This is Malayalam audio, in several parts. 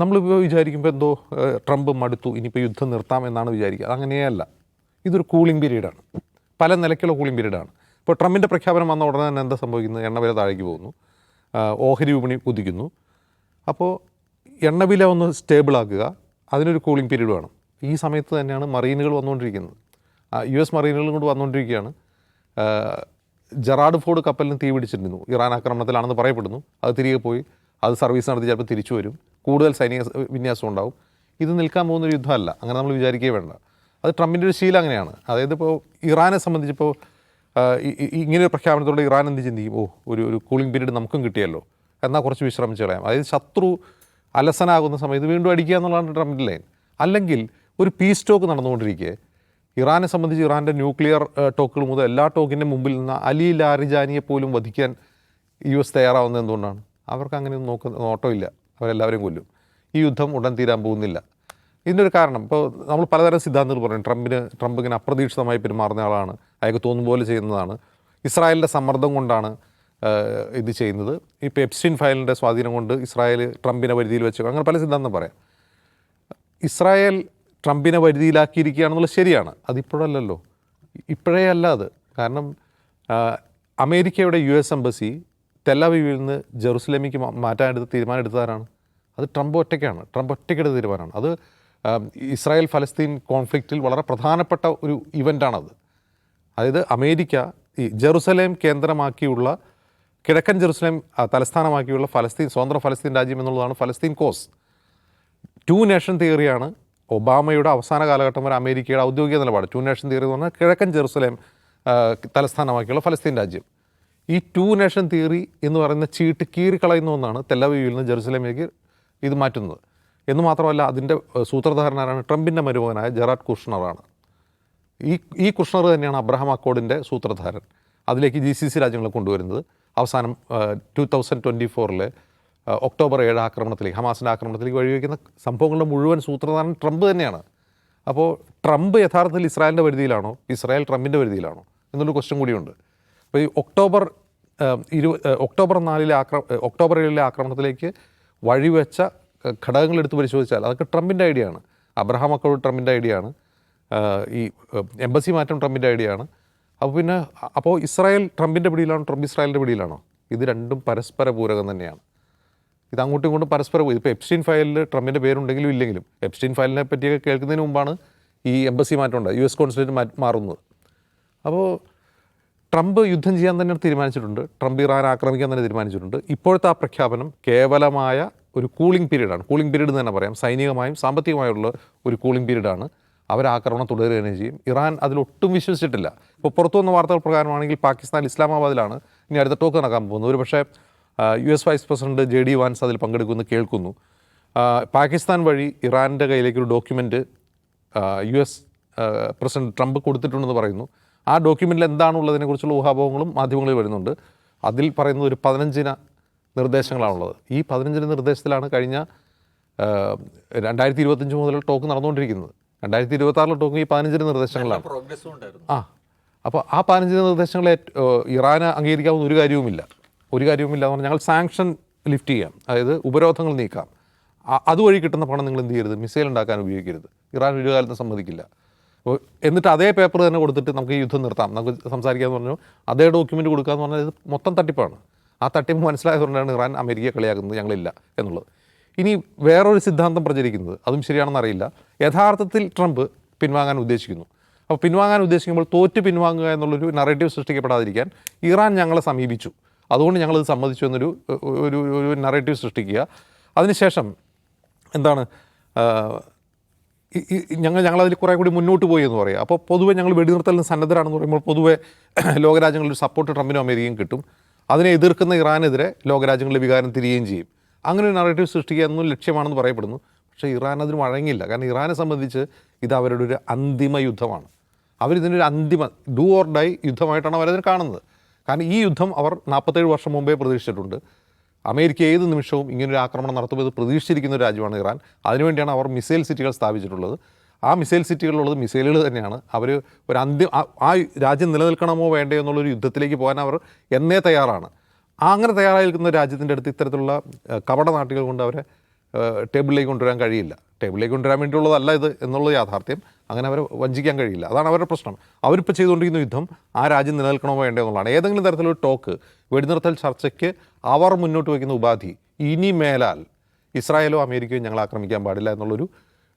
നമ്മളിപ്പോൾ വിചാരിക്കുമ്പോൾ എന്തോ ട്രംപ് മടുത്തു, ഇനിയിപ്പോൾ യുദ്ധം നിർത്താം എന്നാണ് വിചാരിക്കുക. അതങ്ങനെയല്ല. ഇതൊരു കൂളിംഗ് പീരീഡാണ്, പല നിലയ്ക്കുള്ള കൂളിംഗ് പീരീഡാണ്. ഇപ്പോൾ ട്രംപിൻ്റെ പ്രഖ്യാപനം വന്ന ഉടനെ തന്നെ എന്താ സംഭവിക്കുന്നത്? എണ്ണവില താഴേക്ക് പോകുന്നു, ഓഹരി വിപണി കുതിക്കുന്നു. അപ്പോൾ എണ്ണവില ഒന്ന് സ്റ്റേബിളാക്കുക, അതിനൊരു കൂളിംഗ് പീരീഡ് വേണം. ഈ സമയത്ത് തന്നെയാണ് മറീനുകൾ വന്നുകൊണ്ടിരിക്കുന്നത്. US മറീനുകളും കൊണ്ട് വന്നുകൊണ്ടിരിക്കുകയാണ്. ജെറാഡ് ഫോർഡ് കപ്പലിന് തീ പിടിച്ചിരുന്നു, ഇറാൻ ആക്രമണത്തിലാണെന്ന് പറയപ്പെടുന്നു. അത് തിരികെ പോയി അത് സർവീസ് നടത്തി ചിലപ്പോൾ തിരിച്ചു വരും, കൂടുതൽ സൈനിക വിന്യാസം ഉണ്ടാവും. ഇത് നിൽക്കാൻ പോകുന്നൊരു യുദ്ധമല്ല, അങ്ങനെ നമ്മൾ വിചാരിക്കുകയേ വേണ്ട. അത് ട്രംപിൻ്റെ ഒരു ശീലം അങ്ങനെയാണ്. അതായത് ഇപ്പോൾ ഇറാനെ സംബന്ധിച്ചിപ്പോൾ ഇങ്ങനെയൊരു പ്രഖ്യാപനത്തോടെ ഇറാൻ എന്ത് ചിന്തിക്കും? ഒരു കൂളിംഗ് പീരീഡ് നമുക്കും കിട്ടിയല്ലോ, എന്നാൽ കുറച്ച് വിശ്രമിച്ച് കളയാം. അതായത് ശത്രു അലസനാകുന്ന സമയത്ത് വീണ്ടും അടിക്കുക എന്നുള്ളതാണ് ട്രംപിൻ്റെ ലൈൻ. അല്ലെങ്കിൽ ഒരു പീസ് ടോക്ക് നടന്നുകൊണ്ടിരിക്കെ ഇറാനെ സംബന്ധിച്ച് ഇറാൻ്റെ ന്യൂക്ലിയർ ടോക്കുകൾ മുതൽ എല്ലാ ടോക്കിൻ്റെ മുമ്പിൽ നിന്ന് അലി ലാരിജാനിയെ പോലും വധിക്കാൻ US തയ്യാറാവുന്നത് എന്തുകൊണ്ടാണ്? അവർക്ക് അങ്ങനെ നോട്ടമില്ല, അവരെല്ലാവരെയും കൊല്ലും. ഈ യുദ്ധം ഉടൻ തീരാൻ പോകുന്നില്ല. ഇതിൻ്റെ ഒരു കാരണം ഇപ്പോൾ നമ്മൾ പലതരം സിദ്ധാന്തങ്ങൾ പറയും. ട്രംപ് ഇങ്ങനെ അപ്രതീക്ഷിതമായി പെരുമാറുന്ന ആളാണ്, അയാൾക്ക് തോന്നും പോലെ ചെയ്യുന്നതാണ്, ഇസ്രായേലിൻ്റെ സമ്മർദ്ദം കൊണ്ടാണ് ഇത് ചെയ്യുന്നത്, ഇപ്പോൾ എപ്സ്റ്റീൻ ഫയലിൻ്റെ സ്വാധീനം കൊണ്ട് ഇസ്രായേൽ ട്രംപിനെ പരിധിയിൽ വെച്ചു, അങ്ങനെ പല സിദ്ധാന്തം പറയാം. ഇസ്രായേൽ ട്രംപിനെ പരിധിയിലാക്കിയിരിക്കുകയാണെന്നുള്ളത് ശരിയാണ്. അതിപ്പോഴല്ലല്ലോ, ഇപ്പോഴേ അല്ല അത്. കാരണം അമേരിക്കയുടെ US എംബസി തെല്ലവീവിൽ നിന്ന് ജെറുസലേമിലേക്ക് മാറ്റാനെടുത്ത് തീരുമാനം എടുത്തതാരാണ്? അത് ട്രംപ് ഒറ്റയ്ക്കാണ്. ട്രംപ് ഒറ്റയ്ക്കെടുത്ത തീരുമാനമാണ് അത്. ഇസ്രായേൽ ഫലസ്തീൻ കോൺഫ്ലിക്റ്റിൽ വളരെ പ്രധാനപ്പെട്ട ഒരു ഇവൻ്റാണത്. അതായത് അമേരിക്ക ഈ ജെറുസലേം കേന്ദ്രമാക്കിയുള്ള, കിഴക്കൻ ജെറുസലേം തലസ്ഥാനമാക്കിയുള്ള ഫലസ്തീൻ, സ്വതന്ത്ര ഫലസ്തീൻ രാജ്യം എന്നുള്ളതാണ് ഫലസ്തീൻ കോസ്. 2 നേഷൻ തിയറിയാണ് ഒബാമയുടെ അവസാന കാലഘട്ടം വരെ അമേരിക്കയുടെ ഔദ്യോഗിക നിലപാട്. 2 നേഷൻ തിയറി എന്ന് പറഞ്ഞാൽ കിഴക്കൻ ജെറുസലേം തലസ്ഥാനമാക്കിയുള്ള ഫലസ്തീൻ രാജ്യം. ഈ 2 നേഷൻ തിയറി എന്ന് പറയുന്ന ചീട്ട് കീറിക്കളയുന്ന ഒന്നാണ് തെല്ലവീവിൽ നിന്ന് ജെറുസലേമിലേക്ക് ഇത് മാറ്റുന്നത്. എന്ന് മാത്രമല്ല, അതിൻ്റെ സൂത്രധാരനാരാണ്? ട്രംപിൻ്റെ മരുമകനായ ജെറാഡ് കുഷ്ണറാണ്. ഈ കുഷ്ണർ തന്നെയാണ് അബ്രഹാം അക്കോർഡിൻ്റെ സൂത്രധാരൻ. അതിലേക്ക് GCC രാജ്യങ്ങളെ കൊണ്ടുവരുന്നത്. അവസാനം 2024 ഒക്ടോബർ 7 ആക്രമണത്തിലേക്ക്, ഹമാസിൻ്റെ ആക്രമണത്തിലേക്ക് വഴിവെക്കുന്ന സംഭവങ്ങളുടെ മുഴുവൻ സൂത്രധാരൻ ട്രംപ് തന്നെയാണ്. അപ്പോൾ ട്രംപ് യഥാർത്ഥത്തിൽ ഇസ്രായേലിൻ്റെ പരിധിയിലാണോ, ഇസ്രായേൽ ട്രംപിൻ്റെ പരിധിയിലാണോ എന്നൊരു ക്വസ്റ്റ്യൻ കൂടിയുണ്ട്. അപ്പോൾ ഈ ഒക്ടോബർ 7 ആക്രമണത്തിലേക്ക് വഴിവെച്ച ഘടകങ്ങൾ എടുത്ത് പരിശോധിച്ചാൽ അതൊക്കെ ട്രംപിൻ്റെ ഐഡിയ ആണ്. അബ്രഹാം അക്കോർഡ് ട്രംപിൻ്റെ ഐഡിയ ആണ്. ഈ എംബസി മാറ്റം ട്രംപിൻ്റെ ഐഡിയ ആണ്. അപ്പോൾ ഇസ്രായേൽ ട്രംപിൻ്റെ പിടിയിലാണോ, ട്രംപ് ഇസ്രായേലിൻ്റെ പിടിയിലാണോ? ഇത് രണ്ടും പരസ്പര പൂരകം തന്നെയാണ്. ഇത് അങ്ങോട്ടും ഇങ്ങോട്ടും പരസ്പരം. ഇപ്പോൾ എപ്സ്റ്റീൻ ഫയലിൽ ട്രംപിൻ്റെ പേരുണ്ടെങ്കിലും ഇല്ലെങ്കിലും, എപ്സ്റ്റീൻ ഫയലിനെ പറ്റിയൊക്കെ കേൾക്കുന്നതിന് മുമ്പാണ് ഈ എംബസി മാറ്റം ഉണ്ടായി, US കോൺസുലേറ്റ് മാറുന്നത്. അപ്പോൾ ട്രംപ് യുദ്ധം ചെയ്യാൻ തന്നെ തീരുമാനിച്ചിട്ടുണ്ട്, ട്രംപ് ഇറാൻ ആക്രമിക്കാൻ തന്നെ തീരുമാനിച്ചിട്ടുണ്ട്. ഇപ്പോഴത്തെ ആ പ്രഖ്യാപനം കേവലമായ ഒരു കൂളിംഗ് പീരീഡാണ്. കൂളിംഗ് പീരീഡ് എന്ന് തന്നെ പറയാം. സൈനികമായും സാമ്പത്തികമായുള്ള ഒരു കൂളിംഗ് പീരീഡാണ്. അവരാക്രമണം തുടരുക തന്നെ ചെയ്യും. ഇറാൻ അതിലൊട്ടും വിശ്വസിച്ചിട്ടില്ല. ഇപ്പോൾ പുറത്തു വന്ന വാർത്തകൾ പ്രകാരമാണെങ്കിൽ പാകിസ്ഥാൻ ഇസ്ലാമാബാദിലാണ് ഇനി അടുത്ത ടോക്ക് നടക്കാൻ പോകുന്നത്. ഒരു പക്ഷേ US vice president JD Vance അതിൽ പങ്കെടുക്കുമെന്ന് കേൾക്കുന്നു. പാകിസ്ഥാൻ വഴി ഇറാൻ്റെ കയ്യിലേക്കൊരു ഡോക്യുമെൻറ്റ് US പ്രസിഡന്റ് ട്രംപ് കൊടുത്തിട്ടുണ്ടെന്ന് പറയുന്നു. ആ ഡോക്യുമെൻറ്റിൽ എന്താണുള്ളതിനെക്കുറിച്ചുള്ള ഊഹാപോഹങ്ങളും മാധ്യമങ്ങളിൽ വരുന്നുണ്ട്. അതിൽ പറയുന്നത് ഒരു 15 നിർദ്ദേശങ്ങളാണുള്ളത്. ഈ 15 നിർദ്ദേശത്തിലാണ് കഴിഞ്ഞ 2025 മുതൽ ടോക്ക് നടന്നുകൊണ്ടിരിക്കുന്നത്. 2026 ടോക്ക് ഈ 15 നിർദ്ദേശങ്ങളാണ്. അപ്പോൾ ആ 15 നിർദ്ദേശങ്ങളെ ഇറാന് അംഗീകരിക്കാവുന്ന ഒരു കാര്യവുമില്ല എന്ന് പറഞ്ഞാൽ ഞങ്ങൾ സാങ്ഷൻ ലിഫ്റ്റ് ചെയ്യാം, അതായത് ഉപരോധങ്ങൾ നീക്കാം, അതുവഴി കിട്ടുന്ന പണം നിങ്ങൾ എന്ത് ചെയ്യരുത്, മിസൈൽ ഉണ്ടാക്കാൻ ഉപയോഗിക്കരുത്. ഇറാൻ ഒരു കാലത്ത് സമ്മതിക്കില്ല. എന്നിട്ട് അതേ പേപ്പർ തന്നെ കൊടുത്തിട്ട് നമുക്ക് ഈ യുദ്ധം നിർത്താം, നമുക്ക് സംസാരിക്കാമെന്ന് പറഞ്ഞു, അതേ ഡോക്യുമെൻറ്റ് കൊടുക്കാമെന്ന് പറഞ്ഞാൽ ഇത് മൊത്തം തട്ടിപ്പാണ്. ആ തട്ടിപ്പ് മനസ്സിലായതുകൊണ്ടാണ് ഇറാൻ അമേരിക്കയെ കളിയാക്കുന്നത് ഞങ്ങളില്ല എന്നുള്ളത്. ഇനി വേറൊരു സിദ്ധാന്തം പ്രചരിക്കുന്നത്, അതും ശരിയാണെന്ന് അറിയില്ല, യഥാർത്ഥത്തിൽ ട്രംപ് പിൻവാങ്ങാൻ ഉദ്ദേശിക്കുന്നു. അപ്പോൾ പിൻവാങ്ങാൻ ഉദ്ദേശിക്കുമ്പോൾ തോറ്റ് പിൻവാങ്ങുക എന്നുള്ളൊരു നറേറ്റീവ് സൃഷ്ടിക്കപ്പെടാതിരിക്കാൻ ഇറാൻ ഞങ്ങളെ സമീപിച്ചു, അതുകൊണ്ട് ഞങ്ങളിത് സമ്മതിച്ചു എന്നൊരു നറേറ്റീവ് സൃഷ്ടിക്കുക. അതിനുശേഷം എന്താണ്, ഞങ്ങളതിൽ കുറേ കൂടി മുന്നോട്ട് പോയി എന്ന് പറയുക. അപ്പോൾ പൊതുവെ ഞങ്ങൾ വെടിനിർത്തലിന് സന്നദ്ധരാണെന്ന് പറയുമ്പോൾ പൊതുവെ ലോകരാജ്യങ്ങളുടെ സപ്പോർട്ട് ട്രംപിനും അമേരിക്കയും കിട്ടും. അതിനെ എതിർക്കുന്ന ഇറാനെതിരെ ലോകരാജ്യങ്ങളുടെ വികാരം തിരിയുകയും ചെയ്യും. അങ്ങനെ ഒരു നറേറ്റീവ് സൃഷ്ടിക്കുക എന്നൊരു ലക്ഷ്യമാണെന്ന് പറയപ്പെടുന്നു. പക്ഷേ ഇറാൻ അതിന് വഴങ്ങില്ല. കാരണം ഇറാനെ സംബന്ധിച്ച് ഇത് അവരുടെ ഒരു അന്തിമ യുദ്ധമാണ്. അവരിതിനൊരു അന്തിമ ഡു ഓർ ഡൈ യുദ്ധമായിട്ടാണ് അവരതിനെ കാണുന്നത്. കാരണം ഈ യുദ്ധം അവർ 47 വർഷം മുമ്പേ പ്രതീക്ഷിച്ചിട്ടുണ്ട്. അമേരിക്ക ഏത് നിമിഷവും ഇങ്ങനൊരു ആക്രമണം നടത്തുമെന്ന് പ്രതീക്ഷിച്ചിരിക്കുന്ന ഒരു രാജ്യമാണ് ഇറാൻ. അതിനുവേണ്ടിയാണ് അവർ മിസൈൽ സിറ്റികൾ സ്ഥാപിച്ചിട്ടുള്ളത്. ആ മിസൈൽ സിറ്റികളിലുള്ളത് മിസൈലുകൾ തന്നെയാണ്. അവർ ഒരു ആ രാജ്യം നിലനിൽക്കണമോ വേണ്ടയോ എന്നുള്ളൊരു യുദ്ധത്തിലേക്ക് പോകാൻ അവർ എന്നേ തയ്യാറാണ്. അങ്ങനെ തയ്യാറായിരിക്കുന്ന രാജ്യത്തിൻ്റെ അടുത്ത് ഇത്തരത്തിലുള്ള കപടനാട്ടികൾ കൊണ്ട് അവരെ ടേബിളിലേക്ക് കൊണ്ടുവരാൻ കഴിയില്ല. ടേബിളിലേക്ക് കൊണ്ടുവരാൻ വേണ്ടിയുള്ളതല്ല ഇത് എന്നുള്ളത് യാഥാർത്ഥ്യം. അങ്ങനെ അവരെ വഞ്ചിക്കാൻ കഴിയില്ല. അതാണ് അവരുടെ പ്രശ്നം. അവരിപ്പോൾ ചെയ്തുകൊണ്ടിരിക്കുന്ന യുദ്ധം ആ രാജ്യം നിലനിൽക്കണമോ വേണ്ടോ എന്നുള്ളതാണ്. ഏതെങ്കിലും തരത്തിലൊരു ടോക്ക്, വെടിനിർത്തൽ ചർച്ചയ്ക്ക് അവർ മുന്നോട്ട് വയ്ക്കുന്ന ഉപാധി ഇനി മേലാൽ ഇസ്രായേലോ അമേരിക്കയോ ഞങ്ങൾ ആക്രമിക്കാൻ പാടില്ല എന്നുള്ളൊരു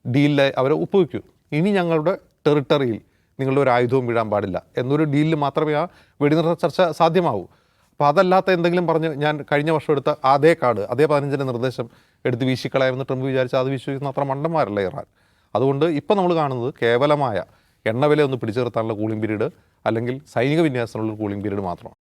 ഡീലിൽ അവർ ഒപ്പുവെക്കൂ. ഇനി ഞങ്ങളുടെ ടെറിട്ടറിയിൽ നിങ്ങളുടെ ഒരു ആയുധവും വീഴാൻ പാടില്ല എന്നൊരു ഡീലിൽ മാത്രമേ ആ വെടിനിർത്തൽ ചർച്ച സാധ്യമാവൂ. അപ്പോൾ അതല്ലാത്ത എന്തെങ്കിലും പറഞ്ഞ് ഞാൻ കഴിഞ്ഞ വർഷം എടുത്ത അതേ കാർഡ്, അതേ 15-ൻ്റെ നിർദ്ദേശം എടുത്ത് വീശിക്കളയാമെന്ന് ട്രംപ് വിചാരിച്ചാൽ അത് വിശ്വസിക്കുന്ന അത്ര മണ്ടന്മാരല്ല ഇറാൻ. അതുകൊണ്ട് ഇപ്പോൾ നമ്മൾ കാണുന്നത് കേവലമായ എണ്ണവില ഒന്ന് പിടിച്ചു നിർത്താനുള്ള കൂളിംഗ് പീരീഡ് അല്ലെങ്കിൽ സൈനിക വിന്യാസത്തിനുള്ള കൂളിംഗ് പീരീഡ് മാത്രമാണ്.